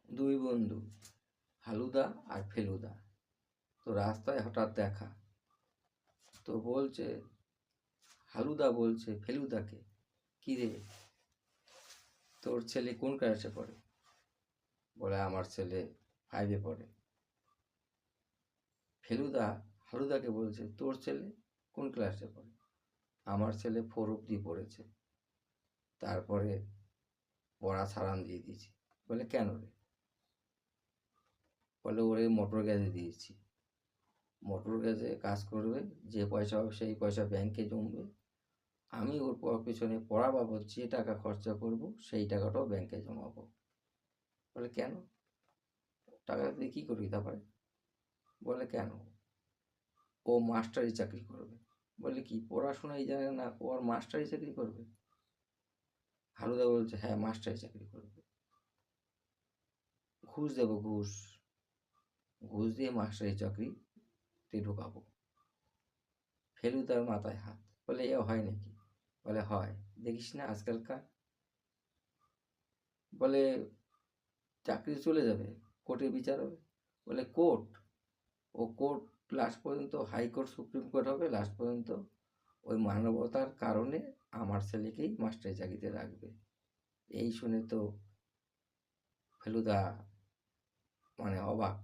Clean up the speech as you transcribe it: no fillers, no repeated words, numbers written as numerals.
দুই বন্ধু, হালুদা আর ফেলুদা। তো রাস্তায় হঠাৎ দেখা। তো বলছে, হালুদা বলছে ফেলুদাকে, কি রে, তোর ছেলে কোন ক্লাসে পড়ে? বলে, আমার ছেলে 5-এ পড়ে। ফেলুদা হালুদাকে বলছে, তোর ছেলে কোন ক্লাসে পড়ে? আমার ছেলে 4 অব্দি পড়েছে, তারপরে পড়া ছাড়ান দিয়ে দিয়েছি। বলে, কেন রে? বলে, ওরে মোটর গ্যাসে দিয়েছি। মোটর গ্যাসে কাজ করবে, যে পয়সা হবে সেই পয়সা ব্যাংকে জমবে, আমি ওর পিছনে পড়া বাবদ যে টাকা খরচা করব সেই টাকাটাও ব্যাংকে জমাবো। বলে, কেন? টাকা দিয়ে কী করবি তারপরে? বলে, কেন, ও মাস্টারি চাকরি করবে। বলে, কি পড়াশোনাই জানে না, ও আর মাস্টারি চাকরি করবে? হালুদা বলছে, হ্যাঁ, মাস্টারি চাকরি করবে। ঘুষ দেবো, ঘুষ ঘুষ দিয়ে মাস্টারি চাকরিতে ঢোকাবো। ফেলুদার মাথায় হাত। বলে, এ হয় নাকি? বলে, হয়, দেখিস না আজকালকার। বলে, চাকরি চলে যাবে, কোর্টে বিচার হবে। বলে, কোর্ট? ও কোর্ট লাস্ট পর্যন্ত হাইকোর্ট সুপ্রিম কোর্ট হবে, লাস্ট পর্যন্ত ওই মানবতার কারণে আমার ছেলেকেই মাস্টারি চাকরিতে রাখবে। এই শুনে তো ফেলুদা মানে অবাক।